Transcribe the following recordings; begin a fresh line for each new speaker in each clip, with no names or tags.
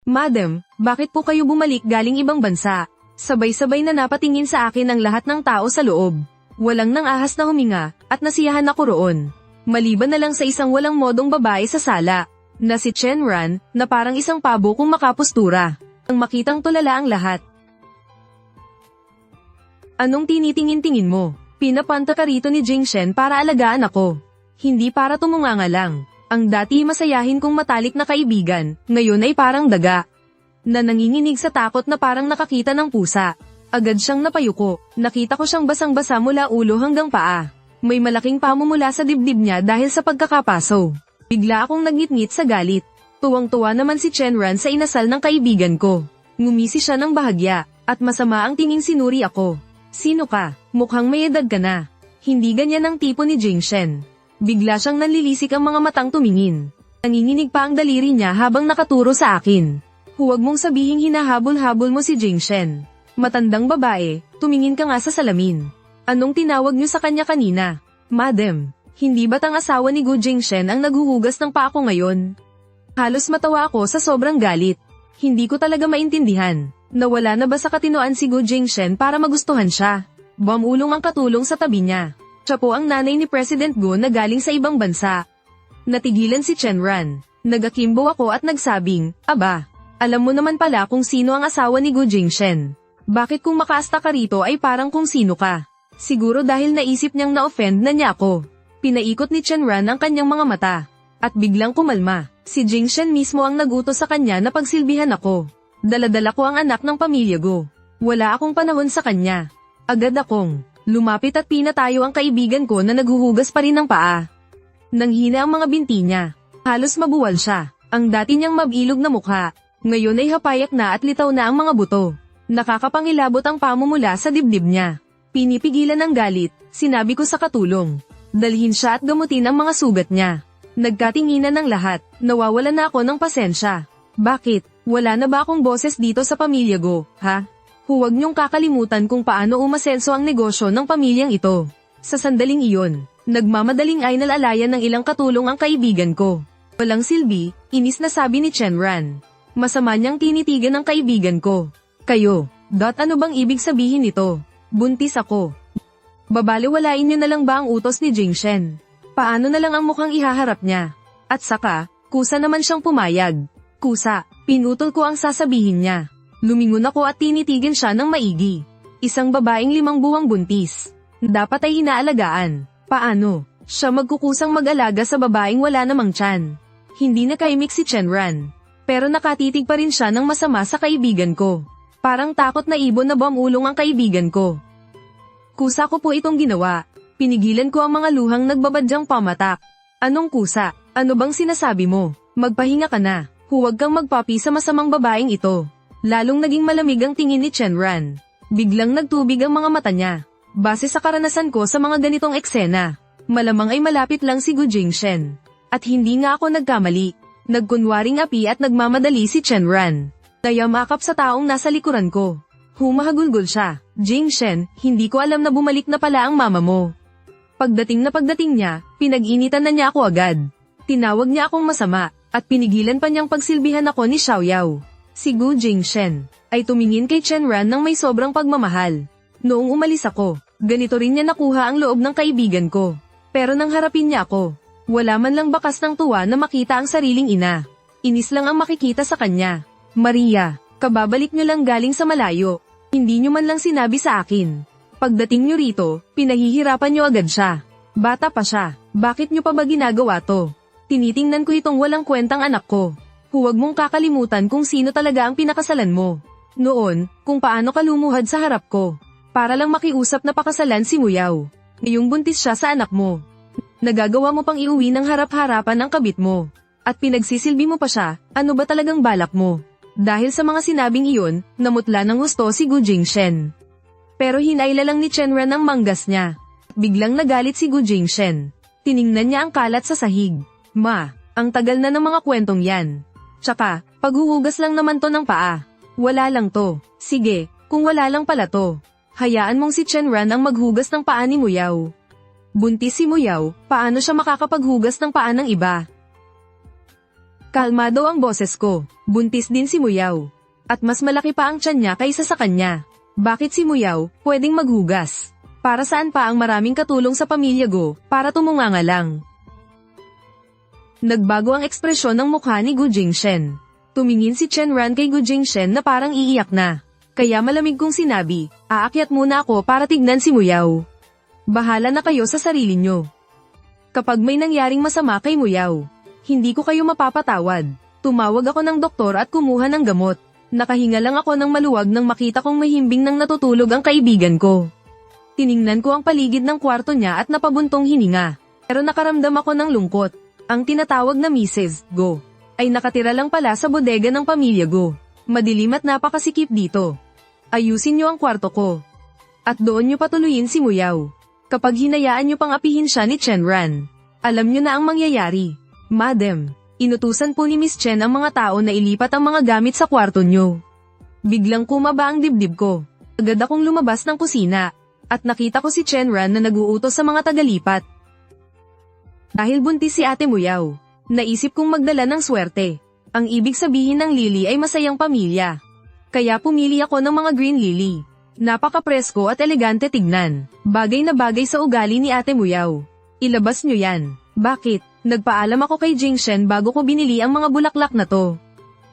Madam, bakit po kayo bumalik galing ibang bansa? Sabay-sabay na napatingin sa akin ang lahat ng tao sa loob. Walang nang ahas na huminga, at nasiyahan ako roon. Maliban na lang sa isang walang modong babae sa sala, na si Chenran, na parang isang pabo kung makapustura. Ang makitang tulala ang lahat. Anong tinitingin-tingin mo? Pinapanta ka rito ni Jingshen para alagaan ako. Hindi para tumunganga lang. Ang dati masayahin kong matalik na kaibigan, ngayon ay parang daga. Na nanginginig sa takot na parang nakakita ng pusa. Agad siyang napayuko, nakita ko siyang basang-basa mula ulo hanggang paa. May malaking pamumula sa dibdib niya dahil sa pagkakapaso. Bigla akong nagngit-ngit sa galit. Tuwang-tuwa naman si Chenran sa inasal ng kaibigan ko. Ngumisi siya ng bahagya, at masama ang tinging sinuri ako. Sino ka? Mukhang may edad ka na. Hindi ganyan ang tipo ni Jingshen. Bigla siyang nanlilisik ang mga matang tumingin. Nanginginig pa ang daliri niya habang nakaturo sa akin. Huwag mong sabihing hinahabol-habol mo si Jingshen. Matandang babae, tumingin ka nga sa salamin. Anong tinawag niyo sa kanya kanina? Madam, hindi ba't ang asawa ni Gu Jingshen ang naghuhugas ng paa ko ngayon? Halos matawa ako sa sobrang galit. Hindi ko talaga maintindihan. Nawala na ba sa katinoan si Gu Jingshen para magustuhan siya? Bumulong ang katulong sa tabi niya. Siya po ang nanay ni President Gu na galing sa ibang bansa. Natigilan si Chenran. Nagakimbo ako at nagsabing, aba, alam mo naman pala kung sino ang asawa ni Gu Jingshen. Bakit kung makaasta ka rito ay parang kung sino ka? Siguro dahil naisip niyang na-offend na niya ako. Pinaikot ni Chenran ang kanyang mga mata. At biglang kumalma. Si Jingshen mismo ang nagutos sa kanya na pagsilbihan ako. Daladala ko ang anak ng pamilya Gu. Wala akong panahon sa kanya. Agad akong lumapit at pinatayo ang kaibigan ko na naghuhugas pa rin ng paa. Nanghina ang mga binti niya. Halos mabuwal siya. Ang dati niyang mabilog na mukha. Ngayon ay hapayak na at litaw na ang mga buto. Nakakapangilabot ang pamumula sa dibdib niya. Pinipigilan ng galit, sinabi ko sa katulong. Dalhin siya at gamutin ang mga sugat niya. Nagkatinginan ng lahat, nawawalan na ako ng pasensya. Bakit? Wala na ba akong boses dito sa pamilya Gu, ha? Huwag niyong kakalimutan kung paano umasenso ang negosyo ng pamilyang ito. Sa sandaling iyon, nagmamadaling ay nalalayan ng ilang katulong ang kaibigan ko. Walang silbi, inis na sabi ni Chenran. Masama niyang tinitigan ng kaibigan ko. Kayo, ano bang ibig sabihin nito? Buntis ako. Babaliwalain niyo na lang ba ang utos ni Jingshen? Paano na lang ang mukhang ihaharap niya? At saka, kusa naman siyang pumayag. Kusa, pinutol ko ang sasabihin niya. Lumingon ako at tinitigan siya ng maigi. Isang babaeng 5 buwang buntis. Dapat ay inaalagaan. Paano? Siya magkukusang mag-alaga sa babaeng wala namang tiyan. Hindi nakaimik si Chenran. Pero nakatitig pa rin siya ng masama sa kaibigan ko. Parang takot na ibon na bumulong ang kaibigan ko. Kusa ko po itong ginawa. Pinigilan ko ang mga luhang nagbabadyang pamatak. Anong kusa? Ano bang sinasabi mo? Magpahinga ka na. Huwag kang magpapi sa masamang babaeng ito. Lalong naging malamig ang tingin ni Chenran. Biglang nagtubig ang mga mata niya. Base sa karanasan ko sa mga ganitong eksena, malamang ay malapit lang si Gu Jingshen. At hindi nga ako nagkamali. Nagkunwaring api at nagmamadali si Chenran. Nayamakap sa taong nasa likuran ko. Humahagulgol siya. Jingshen, hindi ko alam na bumalik na pala ang mama mo. Pagdating niya, pinag-initan na niya ako agad. Tinawag niya akong masama, at pinigilan pa niyang pagsilbihan ako ni Xiaoyao. Si Gu Jingshen ay tumingin kay Chenran ng may sobrang pagmamahal. Noong umalis ako, ganito rin niya nakuha ang loob ng kaibigan ko. Pero nang harapin niya ako, wala man lang bakas ng tuwa na makita ang sariling ina. Inis lang ang makikita sa kanya. Maria, kababalik niyo lang galing sa malayo. Hindi niyo man lang sinabi sa akin. Pagdating niyo rito, pinahihirapan niyo agad siya. Bata pa siya, bakit niyo pa ba ginagawa to? Tinitingnan ko itong walang kwentang anak ko. Huwag mong kakalimutan kung sino talaga ang pinakasalan mo. Noon, kung paano ka lumuhad sa harap ko. Para lang makiusap na pakasalan si Muyaw. Ngayong buntis siya sa anak mo. Nagagawa mo pang iuwi ng harap-harapan ang kabit mo. At pinagsisilbi mo pa siya, ano ba talagang balak mo? Dahil sa mga sinabing iyon, namutla ng gusto si Gu Jingshen. Pero hinayla lang ni Chenran ang manggas niya. Biglang nagalit si Gu Jingshen. Tiningnan niya ang kalat sa sahig. Ma, ang tagal na ng mga kwentong yan. Tsaka, paghuhugas lang naman to ng paa. Wala lang to. Sige, kung wala lang pala to. Hayaan mong si Chenran ang maghugas ng paa ni Muyaw. Buntis si Muyaw, paano siya makakapaghugas ng paa ng iba? Kalmado ang boses ko. Buntis din si Muyaw. At mas malaki pa ang tiyan niya kaysa sa kanya. Bakit si Muyaw pwedeng maghugas? Para saan pa ang maraming katulong sa pamilya Go para tumunganga lang? Nagbago ang ekspresyon ng mukha ni Gu Jingshen. Tumingin si Chen Ran kay Gu Jingshen na parang iiyak na. Kaya malamig kong sinabi, aakyat muna ako para tignan si Muyaw. Bahala na kayo sa sarili nyo. Kapag may nangyaring masama kay Muyaw, hindi ko kayo mapapatawad. Tumawag ako ng doktor at kumuha ng gamot. Nakahinga lang ako ng maluwag nang makita kong mahimbing nang natutulog ang kaibigan ko. Tiningnan ko ang paligid ng kwarto niya at napabuntong hininga. Pero nakaramdam ako ng lungkot. Ang tinatawag na Mrs. Go ay nakatira lang pala sa bodega ng pamilya Go. Madilim at napakasikip dito. Ayusin niyo ang kwarto ko. At doon niyo patuloyin si Muyaw. Kapag hinayaan niyo pang apihin siya ni Chen Ran, alam niyo na ang mangyayari. Madam, inutusan po ni Miss Chen ang mga tao na ilipat ang mga gamit sa kwarto niyo. Biglang kumaba ang dibdib ko. Agad akong lumabas ng kusina. At nakita ko si Chen Ran na nag-uutos sa mga tagalipat. Dahil buntis si Ate Muyaw, naisip kong magdala ng swerte. Ang ibig sabihin ng lily ay masayang pamilya. Kaya pumili ako ng mga green lily. Napaka-presko at elegante tignan. Bagay na bagay sa ugali ni Ate Muyaw. Ilabas nyo yan. Bakit? Nagpaalam ako kay Jingshen bago ko binili ang mga bulaklak na to.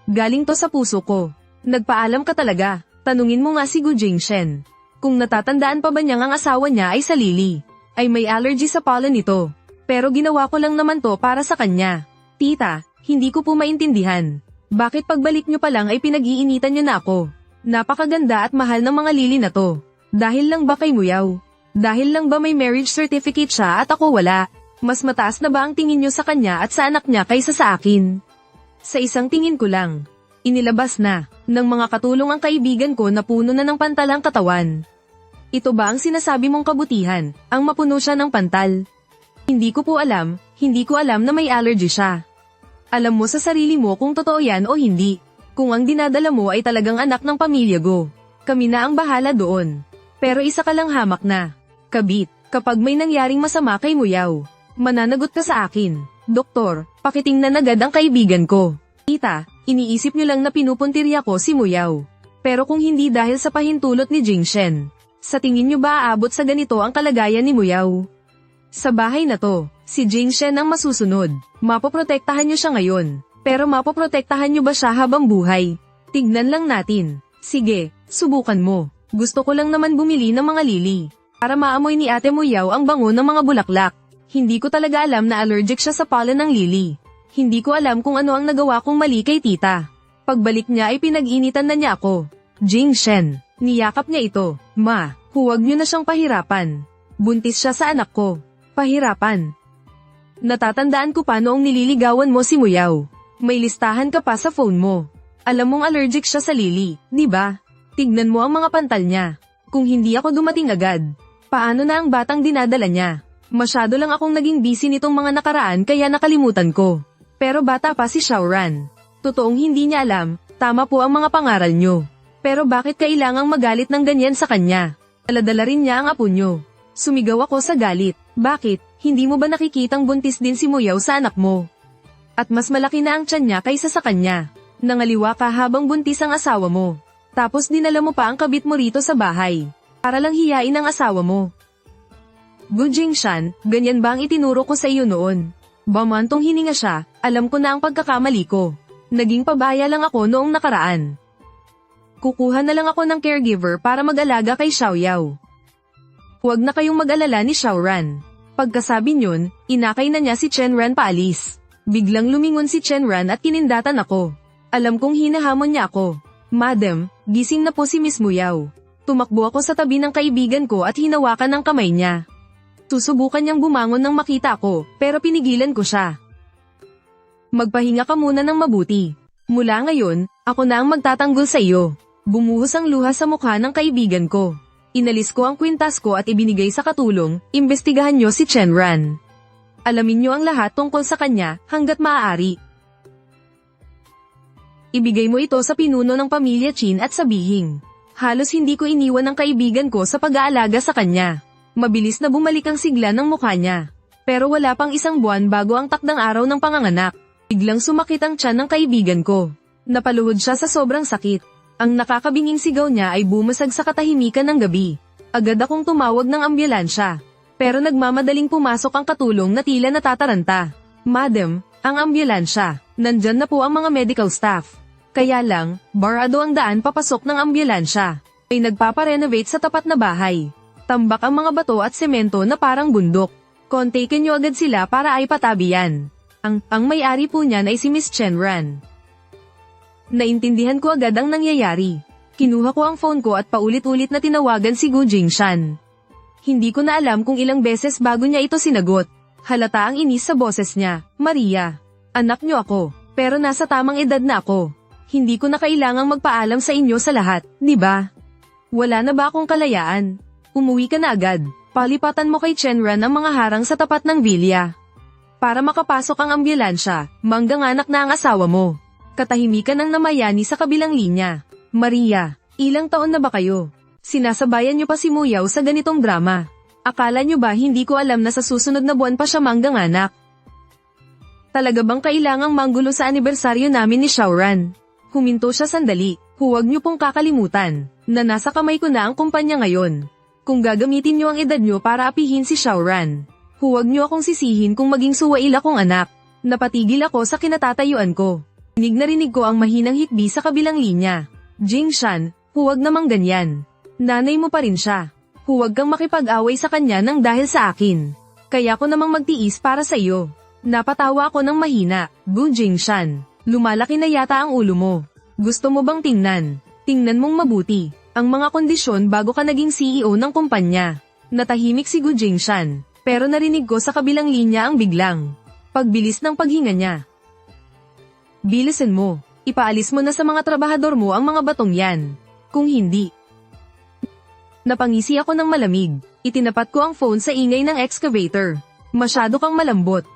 Galing to sa puso ko. Nagpaalam ka talaga. Tanungin mo nga si Gu Jingshen. Kung natatandaan pa ba niyang ang asawa niya ay sa lily. Ay may allergy sa pollen nito. Pero ginawa ko lang naman to para sa kanya. Tita, hindi ko po maintindihan. Bakit pagbalik niyo pa lang ay pinag-iinitan niyo na ako? Napakaganda at mahal ng mga lily na to. Dahil lang ba kay Muyaw? Dahil lang ba may marriage certificate siya at ako wala? Mas mataas na ba ang tingin niyo sa kanya at sa anak niya kaysa sa akin? Sa isang tingin ko lang. Inilabas na ng mga katulong ang kaibigan ko na puno na ng pantal ang katawan. Ito ba ang sinasabi mong kabutihan, ang mapuno siya ng pantal? Hindi ko alam na may allergy siya. Alam mo sa sarili mo kung totoo yan o hindi. Kung ang dinadala mo ay talagang anak ng pamilya Go, kami na ang bahala doon. Pero isa ka lang hamak na. Kabit, kapag may nangyaring masama kay Muyaw, mananagot ka sa akin. Doktor, pakitingnan agad ang kaibigan ko. Tita, iniisip niyo lang na pinupuntirya ko si Muyaw. Pero kung hindi dahil sa pahintulot ni Jingshen, sa tingin niyo ba aabot sa ganito ang kalagayan ni Muyaw? Sa bahay na to, si Jingshen ang masusunod. Mapoprotektahan niyo siya ngayon. Pero mapoprotektahan niyo ba siya habang buhay? Tignan lang natin. Sige, subukan mo. Gusto ko lang naman bumili ng mga lily. Para maamoy ni Ate Muyaw ang bango ng mga bulaklak. Hindi ko talaga alam na allergic siya sa pollen ng lily. Hindi ko alam kung ano ang nagawa kong mali kay tita. Pagbalik niya ay pinag-initan na niya ako. Jingshen, niyakap niya ito. Ma, huwag niyo na siyang pahirapan. Buntis siya sa anak ko. Pahirapan. Natatandaan ko pa noong nililigawan mo si Muyaw. May listahan ka pa sa phone mo. Alam mong allergic siya sa lily, di ba? Tignan mo ang mga pantal niya. Kung hindi ako dumating agad, paano na ang batang dinadala niya? Masyado lang akong naging busy nitong mga nakaraan kaya nakalimutan ko. Pero bata pa si Xiaoran. Totoong hindi niya alam, tama po ang mga pangaral niyo. Pero bakit kailangang magalit ng ganyan sa kanya? Aladala rin niya ang apo niyo. Sumigaw ako sa galit. Bakit? Hindi mo ba nakikitang buntis din si Muyaw sa anak mo? At mas malaki na ang tiyan niya kaysa sa kanya. Nangaliwa ka habang buntis ang asawa mo. Tapos dinala mo pa ang kabit mo rito sa bahay. Para lang hiyain ang asawa mo. Gu Jingshan, ganyan ba ang itinuro ko sa iyo noon? Bamantong hininga siya, alam ko na ang pagkakamali ko. Naging pabaya lang ako noong nakaraan. Kukuha na lang ako ng caregiver para mag-alaga kay Xiaoyao. Huwag na kayong mag-alala ni Xiaoran. Pagkasabi niyon, inakay na niya si Chen Ran paalis. Biglang lumingon si Chen Ran at kinindatan ako. Alam kong hinahamon niya ako. Madam, gising na po si Miss Muyaw. Tumakbo ako sa tabi ng kaibigan ko at hinawakan ang kamay niya. Susubukan niyang bumangon nang makita ako, pero pinigilan ko siya. Magpahinga ka muna ng mabuti. Mula ngayon, ako na ang magtatanggol sa iyo. Bumuhos ang luha sa mukha ng kaibigan ko. Inalis ko ang kwintas ko at ibinigay sa katulong, imbestigahan niyo si Chen Ran. Alamin niyo ang lahat tungkol sa kanya, hanggat maaari. Ibigay mo ito sa pinuno ng pamilya Chin at sabihin. Halos hindi ko iniwan ang kaibigan ko sa pag-aalaga sa kanya. Mabilis na bumalik ang sigla ng mukha niya. Pero wala pang isang buwan bago ang takdang araw ng panganganak. Biglang sumakit ang tiyan ng kaibigan ko. Napaluhod siya sa sobrang sakit. Ang nakakabinging sigaw niya ay bumasag sa katahimikan ng gabi. Agad akong tumawag ng ambulansya. Pero nagmamadaling pumasok ang katulong na tila natataranta. Madam, ang ambulansya. Nandyan na po ang mga medical staff. Kaya lang, barado ang daan papasok ng ambulansya. Ay nagpaparenovate sa tapat na bahay. Tambak ang mga bato at semento na parang bundok. Kontakin niyo agad sila para ay patabi yan. Ang may-ari po niyan ay si Miss Chenran. Naintindihan ko agad ang nangyayari. Kinuha ko ang phone ko at paulit-ulit na tinawagan si Gu Jingshan. Hindi ko na alam kung ilang beses bago niya ito sinagot. Halata ang inis sa boses niya. Maria, anak niyo ako, pero nasa tamang edad na ako. Hindi ko na kailangang magpaalam sa inyo sa lahat, di ba? Wala na ba akong kalayaan? Umuwi ka na agad. Palipatan mo kay Chenran ang mga harang sa tapat ng villa. Para makapasok ang ambulansya, mangganganak na ang asawa mo. Katahimikan ang namayani sa kabilang linya. Maria, ilang taon na ba kayo? Sinasabayan niyo pa si Muyaw sa ganitong drama. Akala niyo ba hindi ko alam na sa susunod na buwan pa siya mangganganak? Talaga bang kailangang manggulo sa anibersaryo namin ni Xiaoran? Huminto siya sandali. Huwag niyo pong kakalimutan na nasa kamay ko na ang kumpanya ngayon. Kung gagamitin niyo ang edad niyo para apihin si Xiaoran, huwag niyo akong sisihin kung maging suwail akong anak. Napatigil ako sa kinatatayuan ko. Narinig ko ang mahinang hikbi sa kabilang linya. Jingshan, huwag namang ganyan. Nanay mo pa rin siya. Huwag kang makipag-away sa kanya nang dahil sa akin. Kaya ko namang magtiis para sa iyo. Napatawa ako ng mahina. Gu Jingshan, lumalaki na yata ang ulo mo. Gusto mo bang tingnan? Tingnan mong mabuti ang mga kondisyon bago ka naging CEO ng kumpanya. Natahimik si Gu Jingshan, pero narinig ko sa kabilang linya ang biglang pagbilis ng paghinga niya. Bilisan mo, ipaalis mo na sa mga trabahador mo ang mga batong yan. Kung hindi. Napangisi ako ng malamig, itinapat ko ang phone sa ingay ng excavator. Masyado kang malambot.